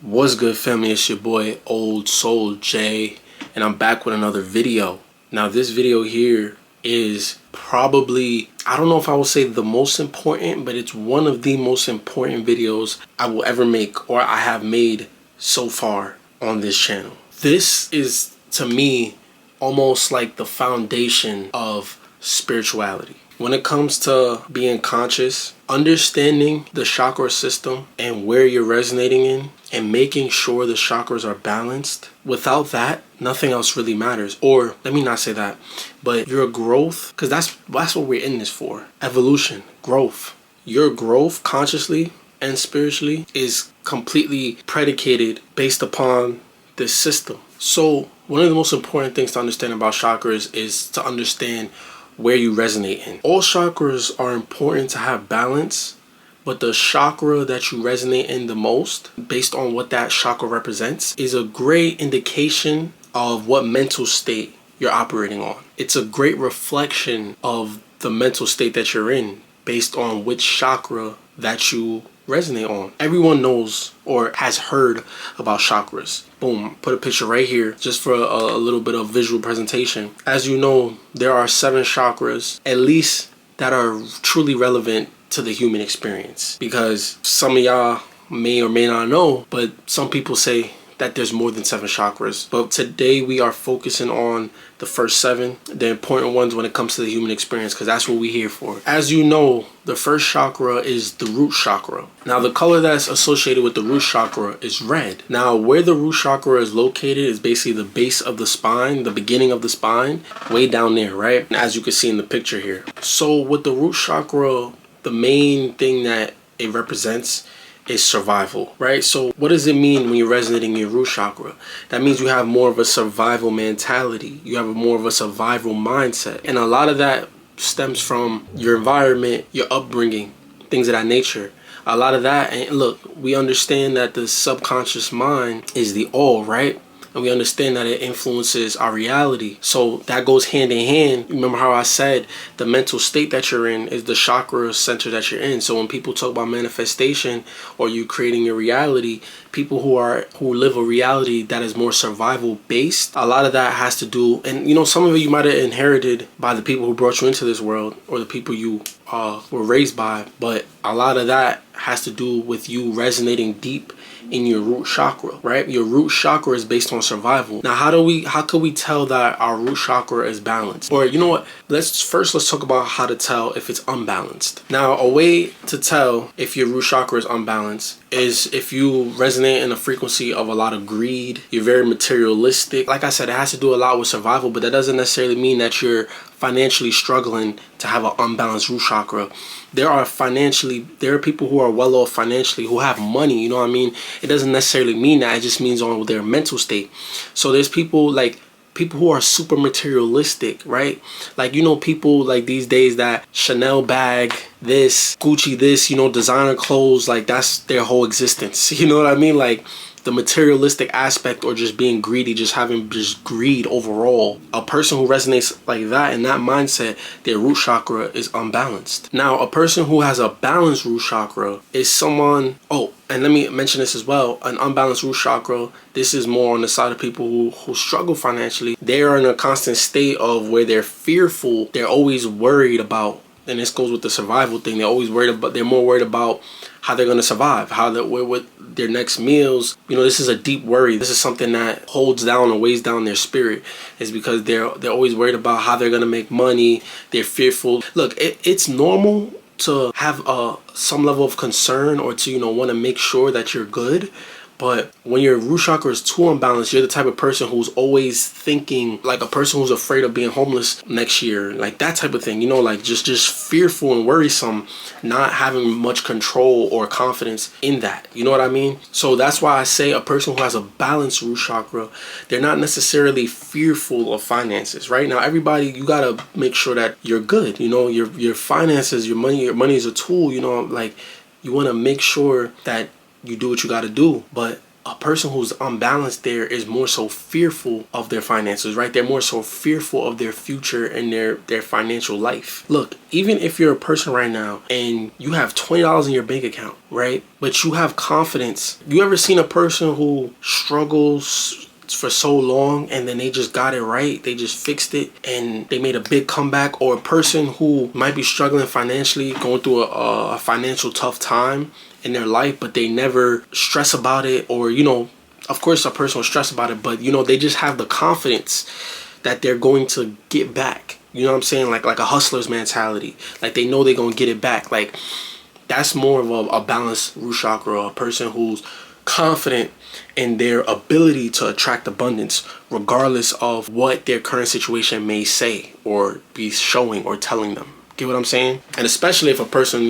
What's good, family? It's your boy Old Soul J, and I'm back with another video. Now this video here is probably, I don't know if I will say the most important, but it's one of the most important videos I will ever make or I have made so far on this channel. This is, to me, almost like the foundation of spirituality. When it comes to being conscious, understanding the chakra system and where you're resonating in, and making sure the chakras are balanced. Without that, nothing else really matters. Or let me not say that, but your growth, because that's what we're in this for. Evolution, growth. Your growth consciously and spiritually is completely predicated based upon this system. So one of the most important things to understand about chakras is to understand where you resonate in. All chakras are important to have balance, but the chakra that you resonate in the most, based on what that chakra represents, is a great indication of what mental state you're operating on. It's a great reflection of the mental state that you're in based on which chakra that you resonate on. Everyone knows or has heard about chakras. Boom, put a picture right here just for a little bit of visual presentation. As you know, there are 7 chakras, at least, that are truly relevant to the human experience, because some of y'all may or may not know, but some people say that there's more than 7 chakras. But today we are focusing on the first 7, the important ones when it comes to the human experience, because that's what we're here for. As you know, the first chakra is the root chakra. Now the color that's associated with the root chakra is red. Now where the root chakra is located is basically the base of the spine, the beginning of the spine, way down there, right? As you can see in the picture here. So with the root chakra, the main thing that it represents is survival, right? So what does it mean when you're resonating in your root chakra? That means you have more of a survival mentality. You have more of a survival mindset. And a lot of that stems from your environment, your upbringing, things of that nature. A lot of that, and look, we understand that the subconscious mind is the all, right? And we understand that it influences our reality. So that goes hand in hand. Remember how I said the mental state that you're in is the chakra center that you're in. So when people talk about manifestation or you creating your reality, people who live a reality that is more survival based, a lot of that has to do, and you know, some of it you might have inherited by the people who brought you into this world or the people you were raised by, but a lot of that has to do with you resonating deep in your root chakra, right? Your root chakra is based on survival. Now, how could we tell that our root chakra is balanced? Or you know what? Let's talk about how to tell if it's unbalanced. Now, a way to tell if your root chakra is unbalanced is if you resonate in a frequency of a lot of greed. You're very materialistic. Like I said, it has to do a lot with survival, but that doesn't necessarily mean that you're financially struggling to have an unbalanced root chakra. There are people who are well off financially, who have money, you know what I mean? It doesn't necessarily mean that. It just means on their mental state. So there's people who are super materialistic, right? Like, you know, people like these days that Chanel bag, this, Gucci this, you know, designer clothes, like that's their whole existence. You know what I mean? Like the materialistic aspect, or just being greedy, just having just greed overall. A person who resonates like that, in that mindset, their root chakra is unbalanced. Now, a person who has a balanced root chakra is someone, and let me mention this as well, an unbalanced root chakra, this is more on the side of people who struggle financially. They are in a constant state of where they're fearful, they're always worried about, and this goes with the survival thing, they're more worried about how they're going to survive, with their next meals. You know, this is a deep worry. This is something that holds down or weighs down their spirit, is because they're always worried about how they're going to make money. They're fearful. Look, it's normal to have some level of concern, or to, you know, want to make sure that you're good. But when your root chakra is too unbalanced, you're the type of person who's always thinking like a person who's afraid of being homeless next year, like that type of thing, you know, like just fearful and worrisome, not having much control or confidence in that. You know what I mean? So that's why I say a person who has a balanced root chakra, they're not necessarily fearful of finances. Right now, everybody, you gotta make sure that you're good. You know, your finances, your money is a tool. You know, like you want to make sure that you do what you got to do. But a person who's unbalanced there is more so fearful of their finances, right? They're more so fearful of their future and their financial life. Look, even if you're a person right now and you have $20 in your bank account, right? But you have confidence. You ever seen a person who struggles for so long and then they just got it right, they just fixed it and they made a big comeback? Or a person who might be struggling financially, going through a financial tough time in their life, but they never stress about it, or of course a person will stress about it, but they just have the confidence that they're going to get back. You know what I'm saying? Like a hustler's mentality. Like they know they're gonna get it back. Like that's more of a balanced root chakra, a person who's confident in their ability to attract abundance regardless of what their current situation may say or be showing or telling them. Get what I'm saying? And especially if a person,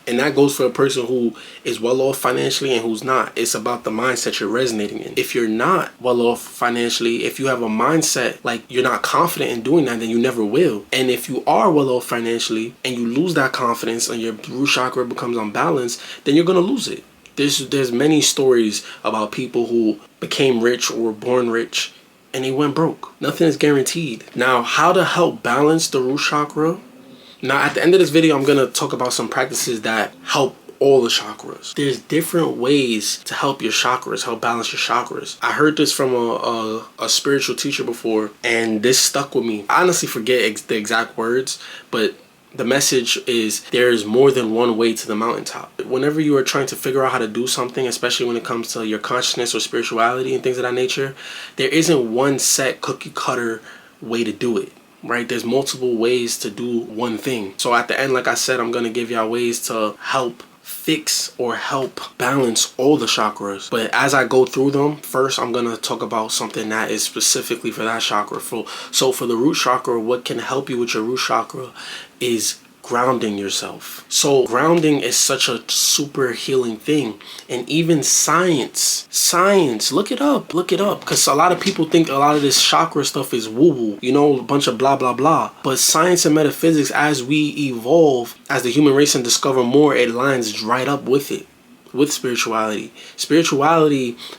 and that goes for a person who is well off financially and who's not. It's about the mindset you're resonating in. If you're not well off financially, if you have a mindset like you're not confident in doing that, then you never will. And if you are well off financially and you lose that confidence and your root chakra becomes unbalanced, then you're going to lose it. There's many stories about people who became rich or were born rich and they went broke. Nothing is guaranteed. Now, how to help balance the root chakra? Now, at the end of this video, I'm going to talk about some practices that help all the chakras. There's different ways to help your chakras, help balance your chakras. I heard this from a spiritual teacher before, and this stuck with me. I honestly forget the exact words, but the message is there's more than one way to the mountaintop. Whenever you are trying to figure out how to do something, especially when it comes to your consciousness or spirituality and things of that nature, there isn't one set cookie cutter way to do it. Right? There's multiple ways to do one thing. So at the end, like I said, I'm going to give y'all ways to help fix or help balance all the chakras. But as I go through them, first I'm going to talk about something that is specifically for that chakra. So for the root chakra, what can help you with your root chakra is grounding yourself. So grounding is such a super healing thing. And even science, look it up, because a lot of people think a lot of this chakra stuff is woo-woo, a bunch of blah blah blah. But science and metaphysics, as we evolve as the human race and discover more, it lines right up with it, with spirituality,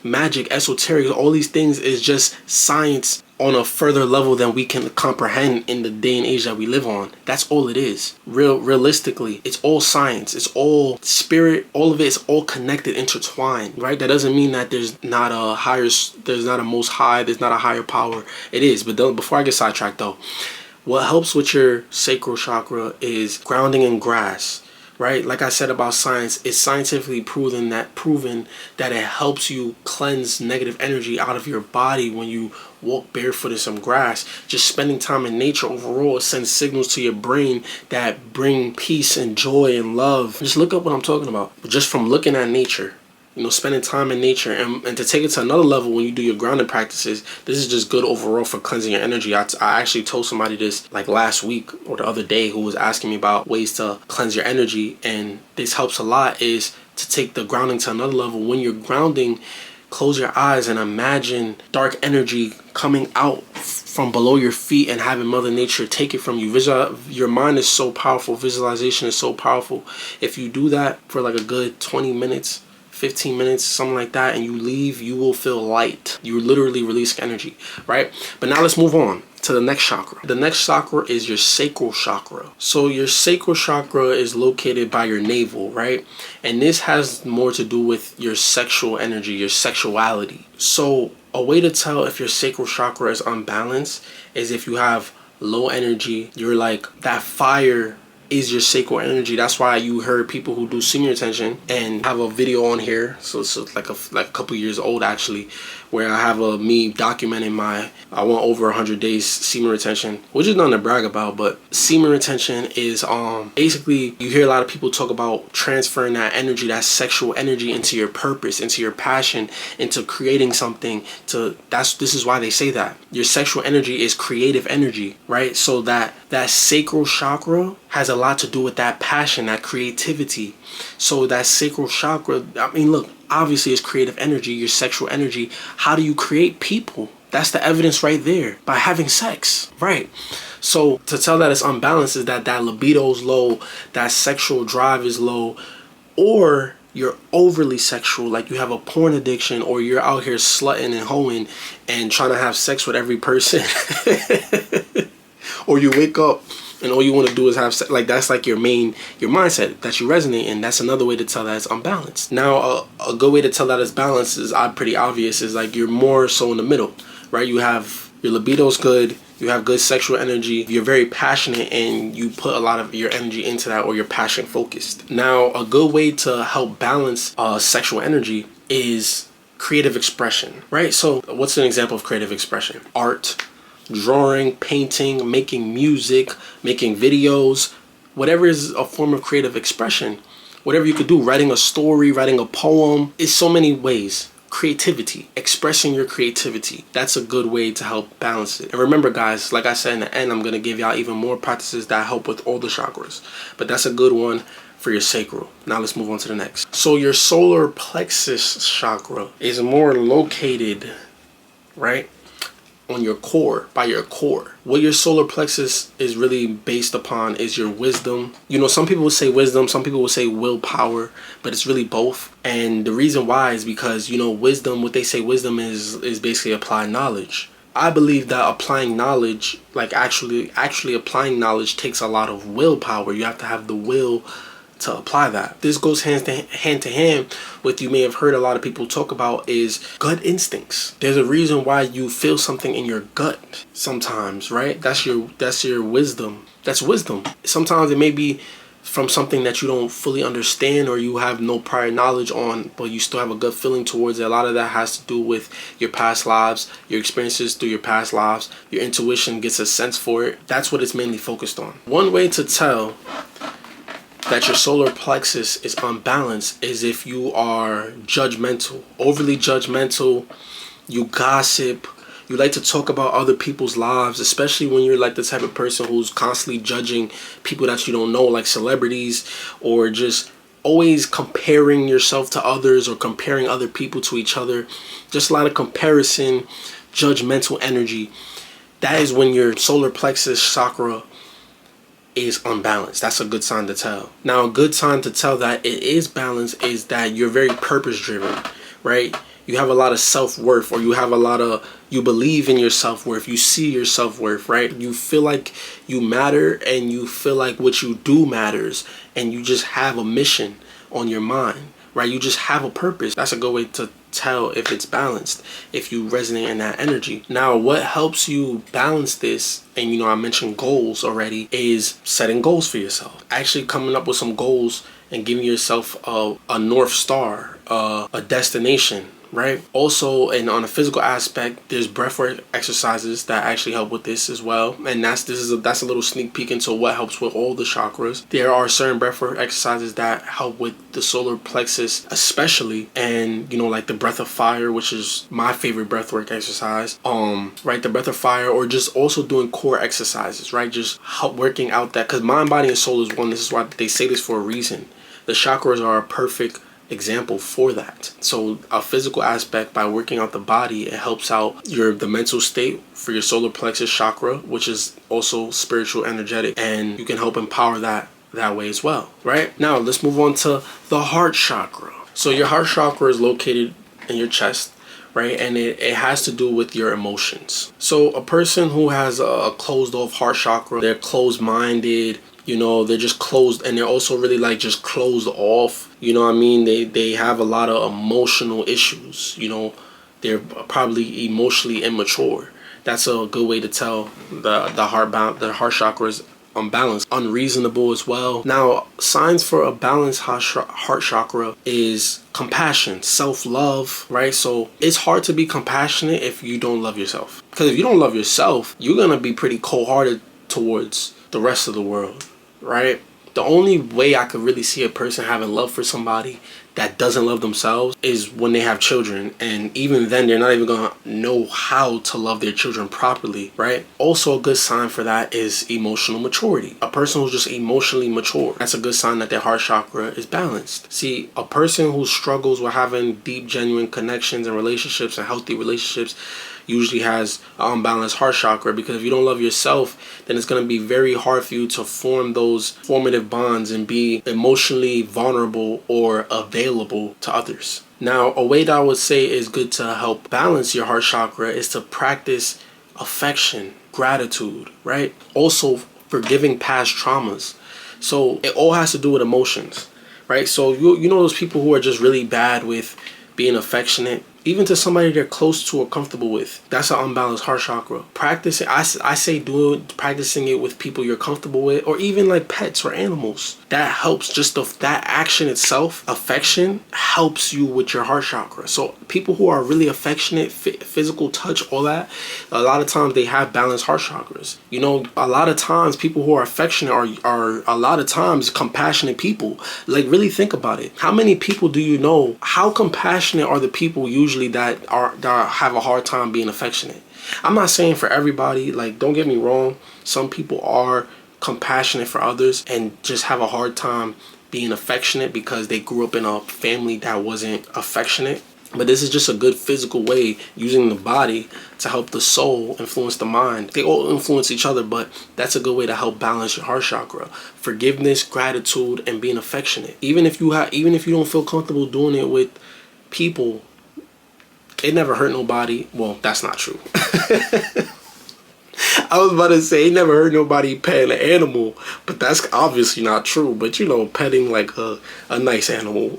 magic, esoteric, all these things is just science on a further level than we can comprehend in the day and age that we live on. That's all it is. Realistically, it's all science, it's all spirit, all of it is all connected, intertwined, right? That doesn't mean that there's not a most high, there's not a higher power. It is. But before I get sidetracked though, what helps with your sacral chakra is grounding in grass. Right? Like I said about science, it's scientifically proven that it helps you cleanse negative energy out of your body when you walk barefoot in some grass. Just spending time in nature overall sends signals to your brain that bring peace and joy and love. Just look up what I'm talking about. Just from looking at nature. Spending time in nature, and to take it to another level when you do your grounding practices, this is just good overall for cleansing your energy. I actually told somebody this like last week or the other day who was asking me about ways to cleanse your energy, and this helps a lot, is to take the grounding to another level. When you're grounding, close your eyes and imagine dark energy coming out from below your feet and having Mother Nature take it from you. Your mind is so powerful. Visualization is so powerful. If you do that for like a good 20 minutes, 15 minutes, something like that, and you leave, you will feel light. You literally release energy, right? But now let's move on to the next chakra. The next chakra is your sacral chakra. So your sacral chakra is located by your navel, right? And this has more to do with your sexual energy, your sexuality. So a way to tell if your sacral chakra is unbalanced is if you have low energy, you're like that fire is your sacral energy. That's why you heard people who do semen retention, and have a video on here, so it's like a couple years old actually, where I have me documenting I went over 100 days semen retention, which is nothing to brag about. But semen retention is basically, you hear a lot of people talk about transferring that energy, that sexual energy, into your purpose, into your passion, into creating something. This is why they say that your sexual energy is creative energy, right? So that sacral chakra has a lot to do with that passion, that creativity. So that sacral chakra, I mean, look, obviously it's creative energy, your sexual energy. How do you create people? That's the evidence right there, by having sex, right? So to tell that it's unbalanced is that libido is low, that sexual drive is low, or you're overly sexual, like you have a porn addiction, or you're out here slutting and hoeing and trying to have sex with every person, or you wake up and all you want to do is have sex, like that's like your mindset that you resonate in. That's another way to tell that it's unbalanced. Now, a good way to tell that it's balanced is pretty obvious, is like you're more so in the middle, right? You have your libido's good, you have good sexual energy, you're very passionate, and you put a lot of your energy into that, or you're passion focused. Now, a good way to help balance sexual energy is creative expression, right? So what's an example of creative expression? Art, drawing, painting, making music, making videos, whatever is a form of creative expression, whatever you could do, writing a story, writing a poem, is so many ways. Creativity, expressing your creativity, that's a good way to help balance it. And remember, guys, like I said in the end, I'm going to give y'all even more practices that help with all the chakras, but that's a good one for your sacral. Now let's move on to the next. So your solar plexus chakra is more located, right, on your core, by your core. What your solar plexus is really based upon is your wisdom. You know, some people will say wisdom, some people will say willpower, but it's really both. And the reason why is because, you know, wisdom, what they say wisdom is basically applied knowledge. I believe that applying knowledge, like actually applying knowledge, takes a lot of willpower. You have to have the will to apply that. This goes hand to hand with, you may have heard a lot of people talk about, is gut instincts. There's a reason why you feel something in your gut sometimes, right? That's your wisdom. That's wisdom. Sometimes it may be from something that you don't fully understand, or you have no prior knowledge on, but you still have a gut feeling towards it. A lot of that has to do with your past lives, your experiences through your past lives. Your intuition gets a sense for it. That's what it's mainly focused on. One way to tell that your solar plexus is unbalanced is if you are judgmental, overly judgmental, you gossip, you like to talk about other people's lives, especially when you're like the type of person who's constantly judging people that you don't know, like celebrities, or just always comparing yourself to others or comparing other people to each other. Just a lot of comparison, judgmental energy. That is when your solar plexus chakra is unbalanced. That's a good sign to tell. Now, a good sign to tell that it is balanced is that you're very purpose driven, right? You have a lot of self-worth, or you believe in your self-worth. You see your self-worth, right? You feel like you matter, and you feel like what you do matters, and you just have a mission on your mind, right? You just have a purpose. That's a good way to tell if it's balanced, if you resonate in that energy. Now, what helps you balance this, and you know, I mentioned goals already, is setting goals for yourself. Actually coming up with some goals and giving yourself a North Star, a destination, right? Also, and on a physical aspect, there's breathwork exercises that actually help with this as well. And that's a little sneak peek into what helps with all the chakras. There are certain breathwork exercises that help with the solar plexus especially, and you know, like the breath of fire, which is my favorite breathwork exercise. Right, the breath of fire, or just also doing core exercises, right? Just help working out that, because mind, body, and soul is one. This is why they say this for a reason. The chakras are a perfect example for that. So a physical aspect, by working out the body, it helps out the mental state for your solar plexus chakra, which is also spiritual, energetic, and you can help empower that way as well. Right, now let's move on to the heart chakra. So your heart chakra is located in your chest, right? And it has to do with your emotions. So a person who has a closed off heart chakra, they're closed minded, you know, they're just closed, and they're also really like just closed off. You know what I mean? They have a lot of emotional issues. You know, they're probably emotionally immature. That's a good way to tell the heart chakra is unbalanced, unreasonable as well. Now, signs for a balanced heart chakra is compassion, self-love, right? So it's hard to be compassionate if you don't love yourself. Because if you don't love yourself, you're gonna be pretty cold-hearted towards the rest of the world, right? The only way I could really see a person having love for somebody that doesn't love themselves is when they have children, and even then they're not even gonna know how to love their children properly, right? Also, a good sign for that is emotional maturity. A person who's just emotionally mature, that's a good sign that their heart chakra is balanced. See, a person who struggles with having deep, genuine connections and relationships and healthy relationships, usually has an unbalanced heart chakra, because if you don't love yourself, then it's going to be very hard for you to form those formative bonds and be emotionally vulnerable or available to others. Now, a way that I would say is good to help balance your heart chakra is to practice affection, gratitude, right? Also, forgiving past traumas. So it all has to do with emotions, right? So you know those people who are just really bad with being affectionate, even to somebody they're close to or comfortable with. That's an unbalanced heart chakra. Practice it. I say practicing it with people you're comfortable with, or even like pets or animals. That helps. Just that action itself, affection, helps you with your heart chakra. So people who are really affectionate, physical touch, all that, a lot of times they have balanced heart chakras. You know, a lot of times people who are affectionate are a lot of times compassionate people. Like, really think about it. How many people do you know? How compassionate are the people usually that have a hard time being affectionate? I'm not saying for everybody, like, don't get me wrong, some people are compassionate for others and just have a hard time being affectionate because they grew up in a family that wasn't affectionate. But this is just a good physical way, using the body to help the soul influence the mind. They all influence each other, but that's a good way to help balance your heart chakra. Forgiveness, gratitude, and being affectionate. Even if you don't feel comfortable doing it with people, it never hurt nobody. Well, that's not true. I was about to say it never hurt nobody petting an animal, but that's obviously not true. But you know, petting like a nice animal.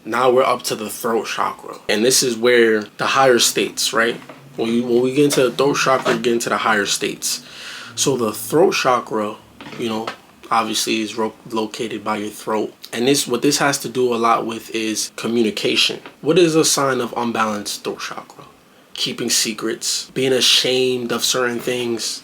Now we're up to the throat chakra, and this is where the higher states, right? When we get into the throat chakra, we get into the higher states. So the throat chakra, you know, obviously is located by your throat. And what this has to do a lot with is communication. What is a sign of unbalanced throat chakra? Keeping secrets, being ashamed of certain things,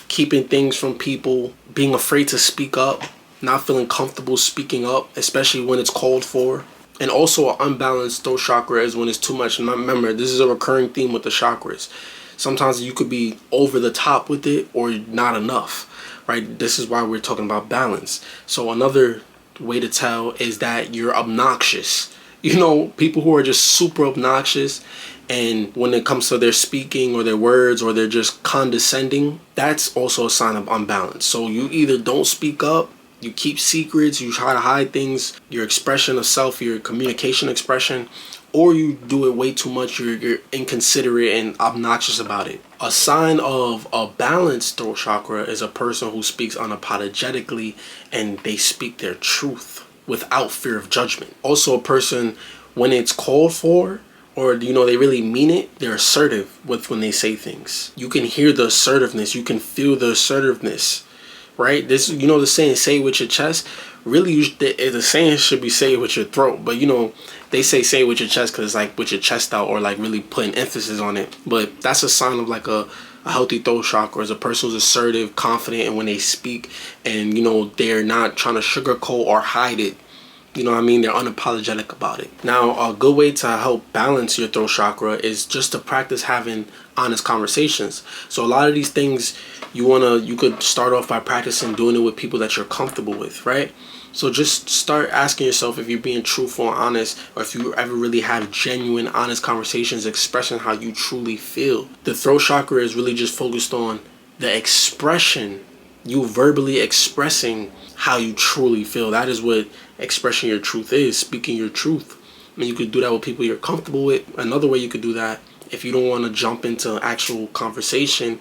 keeping things from people, being afraid to speak up, not feeling comfortable speaking up, especially when it's called for. And also, an unbalanced throat chakra is when it's too much. And remember, this is a recurring theme with the chakras. Sometimes you could be over the top with it or not enough, right? This is why we're talking about balance. So another way to tell is that you're obnoxious. You know, people who are just super obnoxious, and when it comes to their speaking or their words, or they're just condescending, that's also a sign of unbalance. So you either don't speak up, you keep secrets, you try to hide things, your expression of self, your communication expression, or you do it way too much, you're inconsiderate and obnoxious about it. A sign of a balanced throat chakra is a person who speaks unapologetically and they speak their truth without fear of judgment. Also, a person, when it's called for, or you know, they really mean it, they're assertive with when they say things. You can hear the assertiveness, you can feel the assertiveness, right? This, you know, the saying, say it with your chest. Really, the saying should be say it with your throat, but you know, they say it with your chest because it's like with your chest out, or like really putting emphasis on it. But that's a sign of like a healthy throat chakra, is a person who's assertive, confident, and when they speak, and you know, they're not trying to sugarcoat or hide it. You know what I mean? They're unapologetic about it. Now, a good way to help balance your throat chakra is just to practice having honest conversations. So a lot of these things you could start off by practicing doing it with people that you're comfortable with, right? So just start asking yourself if you're being truthful and honest, or if you ever really have genuine, honest conversations expressing how you truly feel. The throat chakra is really just focused on the expression, you verbally expressing how you truly feel. That is what expressing your truth is, speaking your truth. I mean, you could do that with people you're comfortable with. Another way you could do that, if you don't want to jump into actual conversation,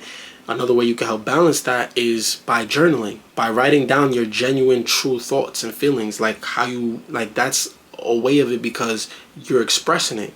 another way you can help balance that is by journaling, by writing down your genuine, true thoughts and feelings, like how you, like, that's a way of it because you're expressing it,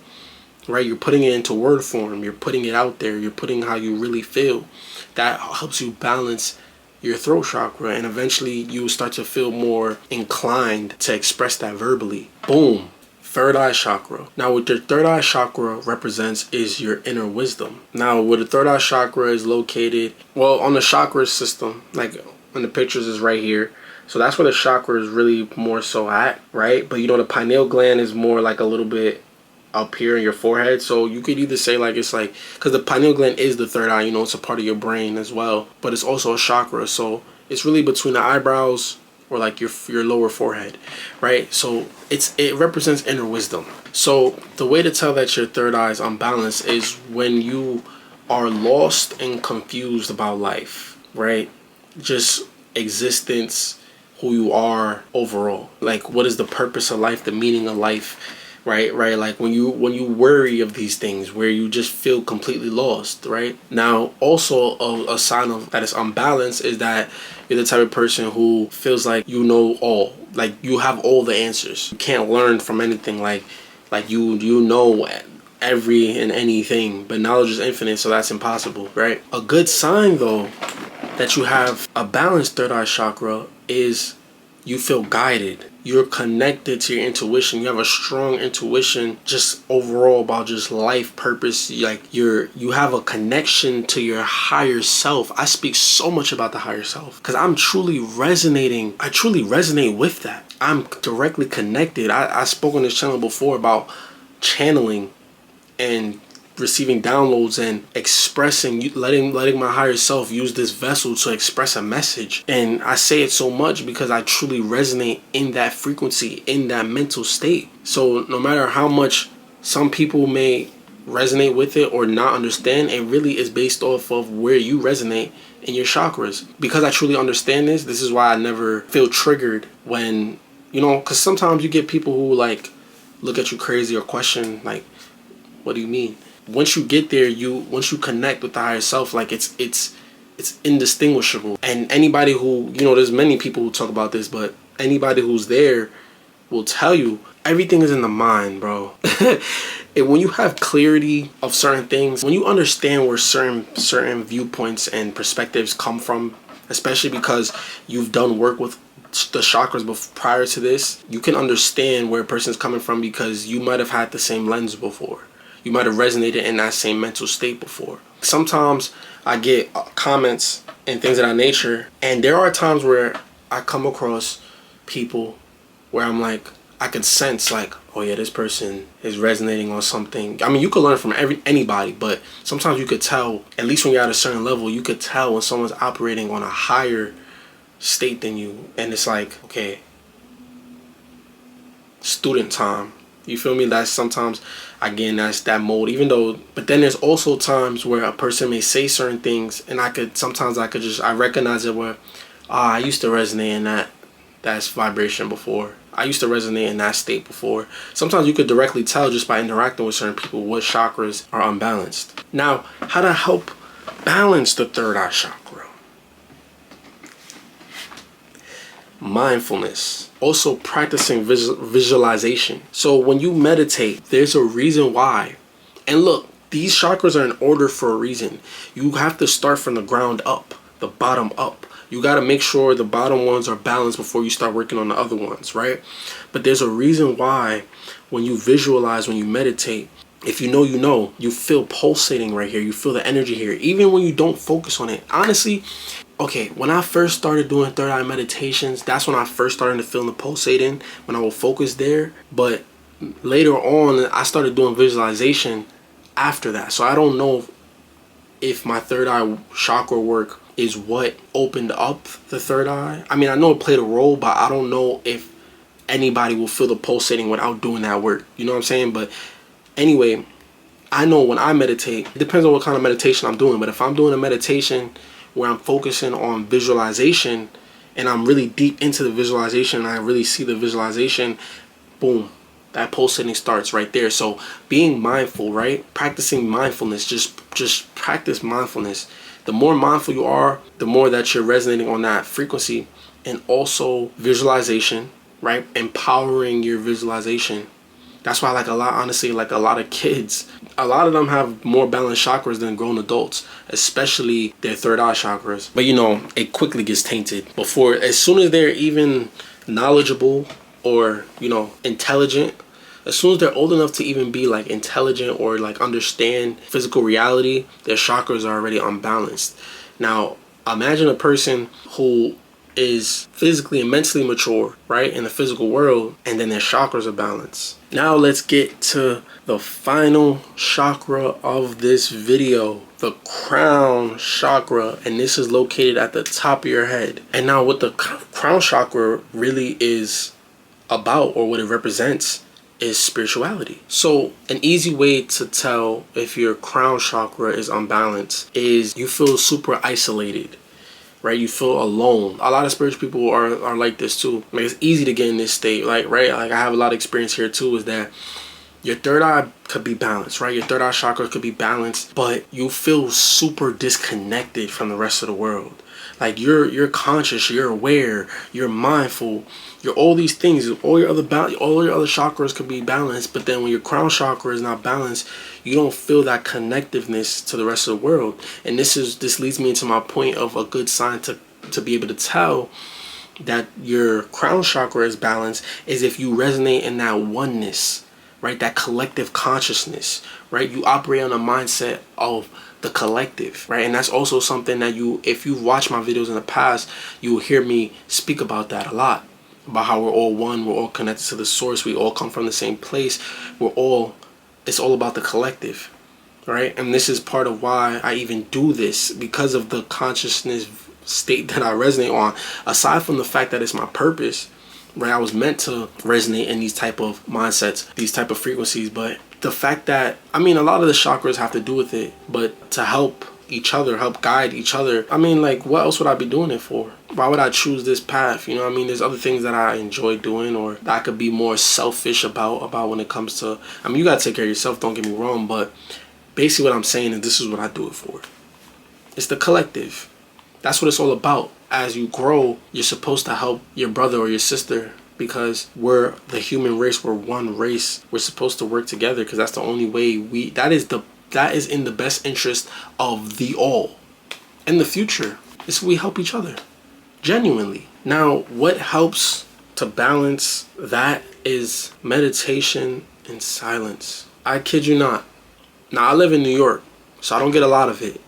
right? You're putting it into word form, you're putting it out there, you're putting how you really feel. That helps you balance your throat chakra, and eventually you start to feel more inclined to express that verbally. Boom. Third eye chakra. Now, what your third eye chakra represents is your inner wisdom. Now, where the third eye chakra is located, well, on the chakra system, like on the pictures is right here. So that's where the chakra is really more so at, right? But you know, the pineal gland is more like a little bit up here in your forehead. So you could either say like, it's like, because the pineal gland is the third eye, you know, it's a part of your brain as well, but it's also a chakra. So it's really between the eyebrows or like your lower forehead, right? So it represents inner wisdom. So the way to tell that your third eye is unbalanced is when you are lost and confused about life, right? Just existence, who you are overall. Like, what is the purpose of life, the meaning of life, right? Like when you worry of these things, where you just feel completely lost, right? Now, also a sign of that is unbalanced is that you're the type of person who feels like you know all, like you have all the answers. You can't learn from anything, like you know every and anything, but knowledge is infinite, so that's impossible, right? A good sign though that you have a balanced third eye chakra is you feel guided. You're connected to your intuition. You have a strong intuition just overall about just life purpose. Like you have a connection to your higher self. I speak so much about the higher self because I'm truly resonating. I truly resonate with that. I'm directly connected. I spoke on this channel before about channeling and receiving downloads and expressing, letting my higher self use this vessel to express a message. And I say it so much because I truly resonate in that frequency, in that mental state. So no matter how much some people may resonate with it or not understand, it really is based off of where you resonate in your chakras. Because I truly understand this is why I never feel triggered when, because sometimes you get people who like look at you crazy or question like, what do you mean? Once you get there, once you connect with the higher self, like it's indistinguishable. And anybody who, there's many people who talk about this, but anybody who's there will tell you everything is in the mind, bro. And when you have clarity of certain things, when you understand where certain viewpoints and perspectives come from, especially because you've done work with the chakras prior to this, you can understand where a person's coming from because you might have had the same lens before. You might have resonated in that same mental state before. Sometimes I get comments and things of that nature, and there are times where I come across people where I'm like, I can sense like, oh yeah, this person is resonating on something. I mean, you could learn from anybody, but sometimes you could tell, at least when you're at a certain level, you could tell when someone's operating on a higher state than you. And it's like, okay, student time. You feel me? That's sometimes, again, that's that mode. But then there's also times where a person may say certain things, and I recognize it where, I used to resonate in that's vibration before. I used to resonate in that state before. Sometimes you could directly tell just by interacting with certain people what chakras are unbalanced. Now, how to help balance the third eye chakra? Mindfulness. Also practicing visualization. So when you meditate, there's a reason why. And look, these chakras are in order for a reason. You have to start from the ground up, the bottom up. You got to make sure the bottom ones are balanced before you start working on the other ones, right? But there's a reason why when you visualize, when you meditate, if you feel pulsating right here. You feel the energy here, even when you don't focus on it. Honestly, okay, when I first started doing third eye meditations, that's when I first started to feel the pulsating, when I will focus there. But later on, I started doing visualization after that. So I don't know if my third eye chakra work is what opened up the third eye. I mean, I know it played a role, but I don't know if anybody will feel the pulsating without doing that work. You know what I'm saying? But anyway, I know when I meditate, it depends on what kind of meditation I'm doing. But if I'm doing a meditation where I'm focusing on visualization and I'm really deep into the visualization and I really see the visualization, boom, that pulsating starts right there. So being mindful, right? Practicing mindfulness, just practice mindfulness. The more mindful you are, the more that you're resonating on that frequency. And also visualization, right? Empowering your visualization. That's why like a lot of kids, a lot of them have more balanced chakras than grown adults, especially their third eye chakras. But it quickly gets tainted as soon as they're even knowledgeable or, intelligent, as soon as they're old enough to even be like intelligent or like understand physical reality, their chakras are already unbalanced. Now, imagine a person who is physically and mentally mature, right, in the physical world, and then their chakras are balanced. Now let's get to the final chakra of this video, the crown chakra, and this is located at the top of your head. And now what the crown chakra really is about, or what it represents, is spirituality. So an easy way to tell if your crown chakra is unbalanced is you feel super isolated, right? You feel alone. A lot of spiritual people are like this too. Like, it's easy to get in this state, like, right? Like, I have a lot of experience here too, is that your third eye could be balanced, right? Your third eye chakra could be balanced, but you feel super disconnected from the rest of the world. Like, you're conscious, you're aware, you're mindful, you're all these things. All your other chakras could be balanced, but then when your crown chakra is not balanced, you don't feel that connectiveness to the rest of the world. And this leads me into my point of a good sign to be able to tell that your crown chakra is balanced is if you resonate in that oneness, right? That collective consciousness, right? You operate on a mindset of the collective, right? And that's also something that if you've watched my videos in the past, you will hear me speak about that a lot, about how we're all one, we're all connected to the source, we all come from the same place, it's all about the collective, right? And this is part of why I even do this, because of the consciousness state that I resonate on. Aside from the fact that it's my purpose, right? I was meant to resonate in these type of mindsets, these type of frequencies, but the fact that, I mean, a lot of the chakras have to do with it, but to help each other, help guide each other, I mean, like, what else would I be doing it for? Why would I choose this path? You know what I mean? There's other things that I enjoy doing, or that I could be more selfish about when it comes to, I mean, you gotta take care of yourself, don't get me wrong, but basically what I'm saying is this is what I do it for. It's the collective. That's what it's all about. As you grow, you're supposed to help your brother or your sister, because we're the human race, we're one race. We're supposed to work together, because that's the only way that is in the best interest of the all. In the future, is we help each other. Genuinely. Now, what helps to balance that is meditation and silence. I kid you not. Now, I live in New York, so I don't get a lot of it.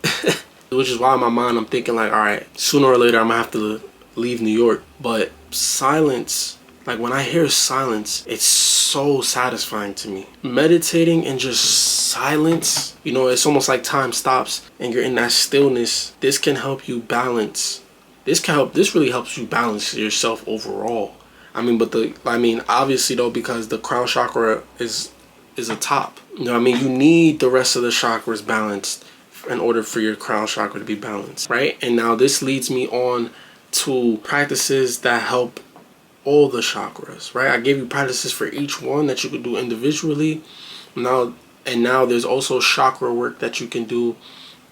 Which is why in my mind I'm thinking, like, all right, sooner or later I'm gonna have to leave New York. But silence, like, when I hear silence, it's so satisfying to me. Meditating and just silence, you know, it's almost like time stops and you're in that stillness. This can help you balance. This really helps you balance yourself overall. I mean, obviously though, because the crown chakra is a top. You know what I mean? You need the rest of the chakras balanced in order for your crown chakra to be balanced, right? And now this leads me on to practices that help all the chakras, right? I gave you practices for each one that you could do individually. Now there's also chakra work that you can do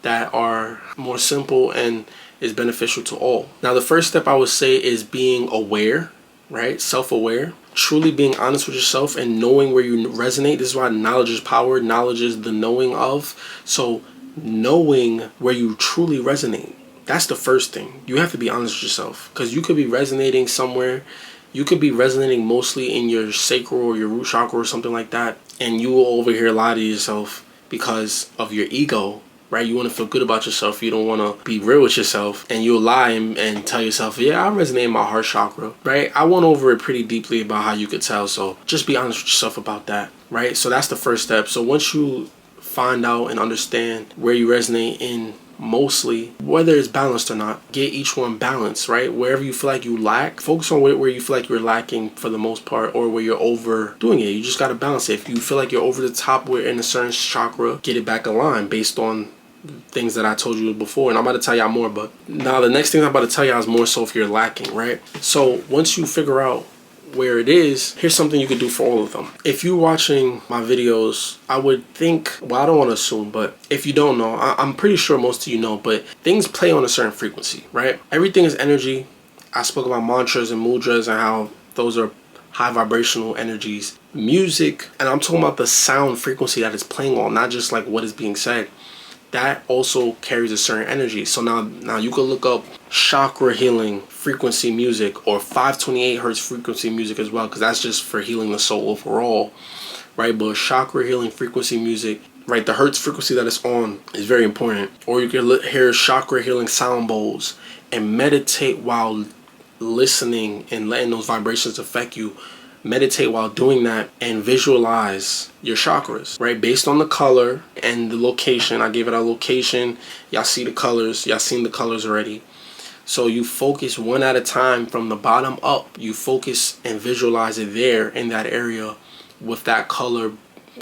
that are more simple and is beneficial to all. Now, the first step I would say is being aware, right? Self-aware. Truly being honest with yourself and knowing where you resonate. This is why knowledge is power. Knowledge is the knowing of. So knowing where you truly resonate, that's the first thing. You have to be honest with yourself, because you could be resonating somewhere. You could be resonating mostly in your sacral or your root chakra or something like that, and you will over here lie to yourself because of your ego, right? You want to feel good about yourself. You don't want to be real with yourself, and you'll lie and tell yourself, yeah, I resonate in my heart chakra, right? I went over it pretty deeply about how you could tell, so just be honest with yourself about that, right? So that's the first step. So once you find out and understand where you resonate in mostly, whether it's balanced or not, get each one balanced, right? Wherever you feel like you lack, focus on where you feel like you're lacking for the most part, or where you're overdoing it. You just got to balance it. If you feel like you're over the top where in a certain chakra, get it back aligned based on things that I told you before, and I'm about to tell y'all more. But now the next thing I'm about to tell y'all is more so if you're lacking, right? So once you figure out where it is, here's something you could do for all of them. If you're watching my videos, I would think, well, I don't want to assume, but if you don't know, I'm pretty sure most of you know, but things play on a certain frequency, right? Everything is energy. I spoke about mantras and mudras and how those are high vibrational energies. Music, and I'm talking about the sound frequency that it's playing on, not just like what is being said. That also carries a certain energy. So now you could look up chakra healing frequency music or 528 hertz frequency music as well, because that's just for healing the soul overall, right? But chakra healing frequency music, right, the hertz frequency that it's on is very important. Or you can hear chakra healing sound bowls and meditate while listening and letting those vibrations affect you, meditate while doing that and visualize your chakras, right? Based on the color and the location. I gave it a location. Y'all see the colors. Y'all seen the colors already. So you focus one at a time from the bottom up. You focus and visualize it there in that area with that color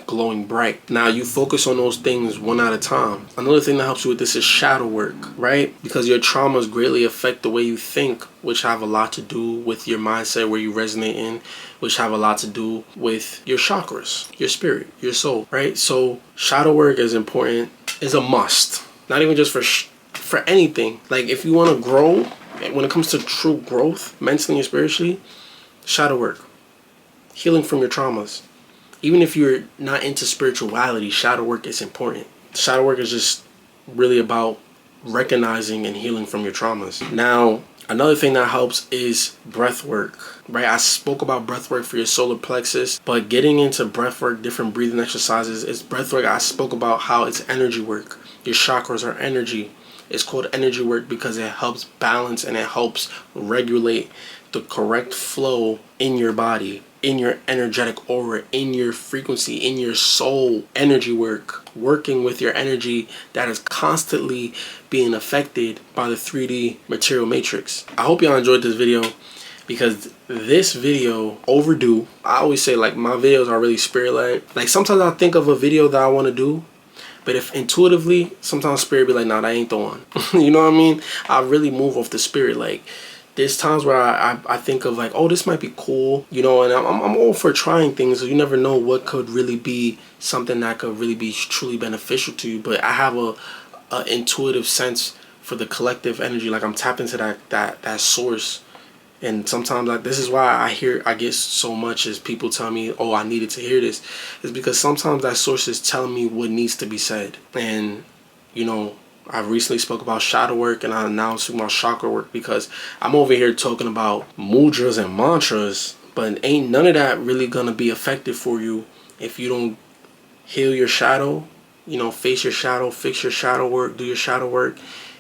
glowing bright. Now you focus on those things one at a time. Another thing that helps you with this is shadow work, right? Because your traumas greatly affect the way you think, which have a lot to do with your mindset, where you resonate in, which have a lot to do with your chakras, your spirit, your soul, right? So shadow work is important, is a must. Not even just for anything. Like if you want to grow, when it comes to true growth, mentally and spiritually, shadow work, healing from your traumas. Even if you're not into spirituality, shadow work is important. Shadow work is just really about recognizing and healing from your traumas. Now, another thing that helps is breath work, right? I spoke about breath work for your solar plexus, but getting into breath work, different breathing exercises, is breath work. I spoke about how it's energy work. Your chakras are energy. It's called energy work because it helps balance and it helps regulate the correct flow in your body, in your energetic aura, in your frequency, in your soul. Energy work, working with your energy that is constantly being affected by the 3D material matrix. I hope y'all enjoyed this video, because this video overdue. I always say, like, my videos are really spirit led. Like sometimes I think of a video that I want to do, but if intuitively, sometimes spirit be like, nah, that ain't the one. You know what I mean? I really move off the spirit. Like there's times where I think of like, oh, this might be cool, you know, and I'm all for trying things. So you never know what could really be something that could really be truly beneficial to you. But I have a intuitive sense for the collective energy. Like I'm tapped into that source. And sometimes, like, this is why I get so much as people tell me, oh, I needed to hear this. Is because sometimes that source is telling me what needs to be said. And, you know, I recently spoke about shadow work, and I announced about chakra work, because I'm over here talking about mudras and mantras, but ain't none of that really gonna be effective for you if you don't heal your shadow, you know, face your shadow, fix your shadow work, do your shadow work,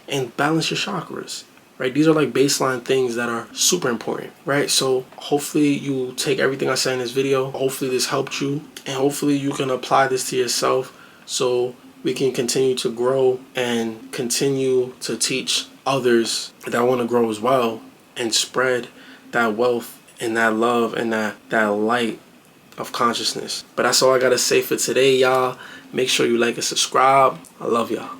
and balance your chakras. Right? These are like baseline things that are super important, right? So hopefully you take everything I said in this video. Hopefully this helped you, and hopefully you can apply this to yourself so we can continue to grow and continue to teach others that want to grow as well, and spread that wealth and that love and that light of consciousness. But that's all I gotta say for today, y'all. Make sure you like and subscribe. I love y'all.